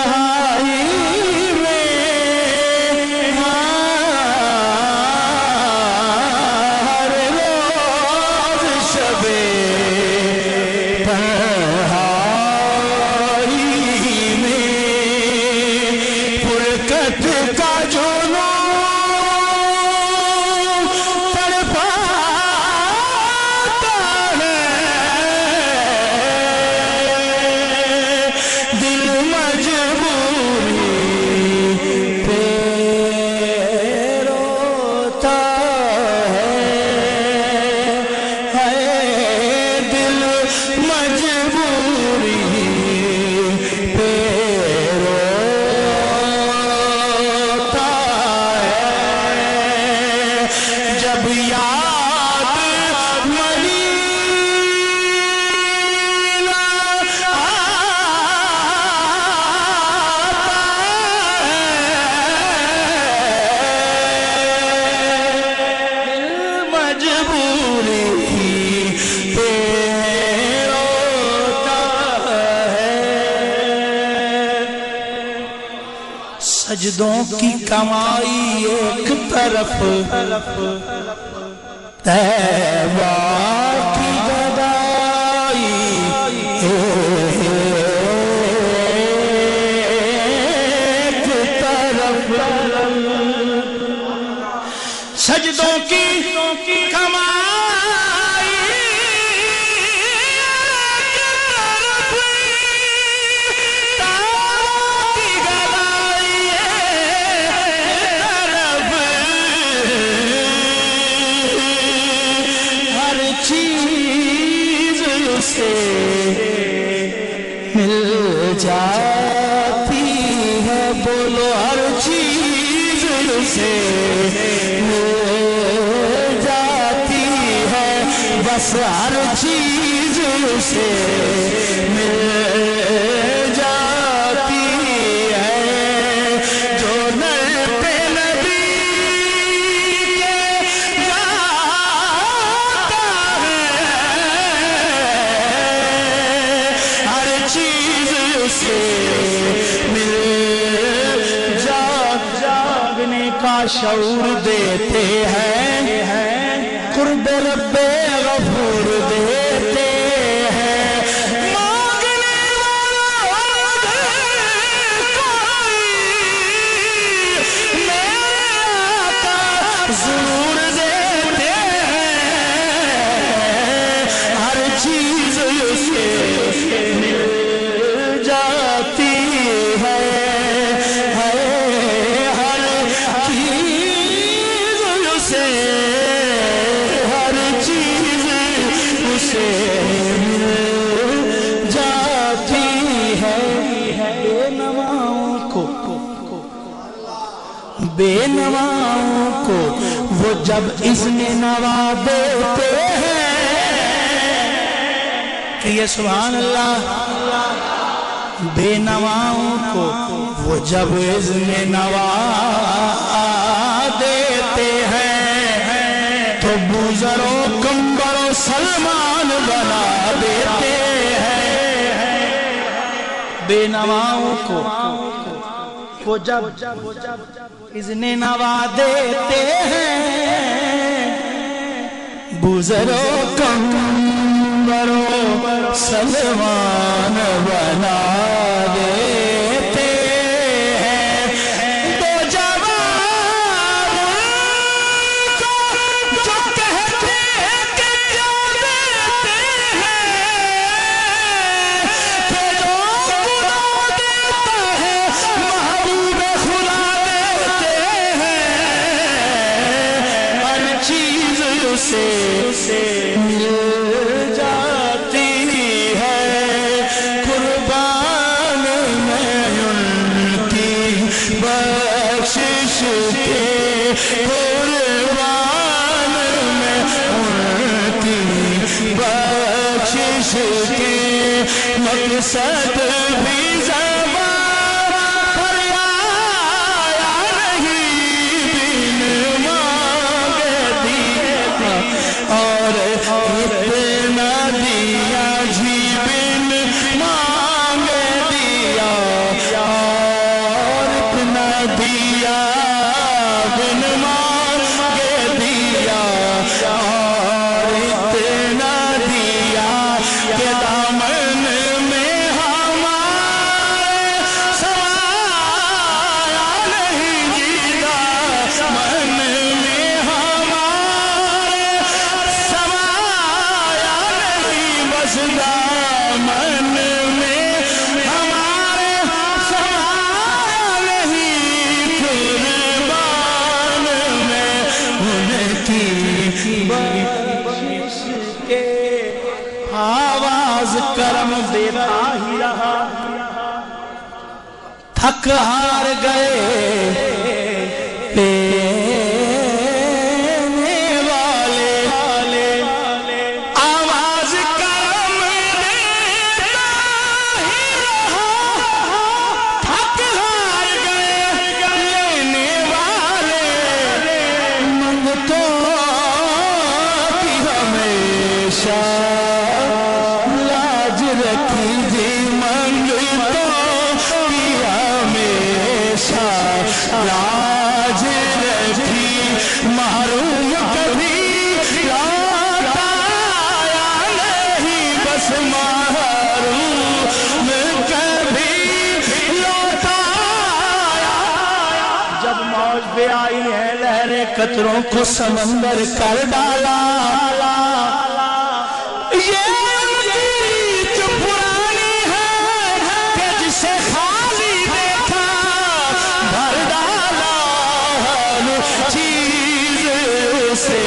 تنہائی میں ہر روز شبِ تنہائی میں فرقت کا جنون تڑپاتا ہے دل مجبوری پہ روتا ہے دل مجبوری پہ روتا ہے جب یاد مدینہ آتا ہے مجبوری پہ روتا ہے سجدوں کی کمائی ایک طرف طیبہ کی گدائی ایک طرف سجدوں کی کمائی ایک طرف طیبہ کی گدائی ایک طرف ہر چیز اسے مل جاتی ہے بولو ہر چیز اسے مل جاتی ہے بس ہر چیز اسے مل جاتی ہے جو نر پہ نبی کے جاتا ہے ہر چیز اسے مل جاگنے کا شعور دیتے ہیں قرب رب غفور دیتے ہیں مانگنے والا کوئی میرے آقا ضرور دیتے ہیں ہر چیز اسے مل جاتی ہے ہر چیز اسے ہر چیز اسے مل جاتی ہے بے نواؤں کو وہ جب اذن نوا دیتے ہیں کہ یہ سبحان اللہ بے نواؤں کو وہ جب اذن نوا دیتے ہیں تو بوزر و کمبر و سلمان بنا دیتے ہیں بے نواؤں کو وہ جب اذن نوا دیتے ہیں بوزر و کمبر و سلمان بنا دیتے ہیں دو جواب کو جو کہتے ہیں کہ کیا دیتے ہیں کہ جو خدا دیتا ہے محبوب خدا دیتے ہیں ہر چیز اسے مل جاتی ہے قربان میں ان کی بخشش کے قربان میں ان کی بخشش کے مقصد بھی زبان دیا بن مانگے دیا اور اتنا دیا کہ دامن میں ہمارے سمایا نہیں جیتا من میں ہمارے سمایا نہیں بس دامن میں ہمارے سمایا نہیں قربان میں ان کی بخشش کے آواز کرم دیتا ہی رہا تھک ہار گئے پینے والے آواز کرم دیتا ہی رہا تھک ہار گئے لینے والے منگتوں کی ہمیشہ لاج رکھی جی منگتوں کی ہمیشہ لاج رکھی محروم کبھی لوٹا آیا نہیں بس محروم کبھی لوٹا آیا جب موج پہ آئی ہے لہریں قطروں کو سمندر کر ڈالا یہ گیت پرانی ہے کہ جسے خالی دیکھا بھر ڈالا ہر چیز سے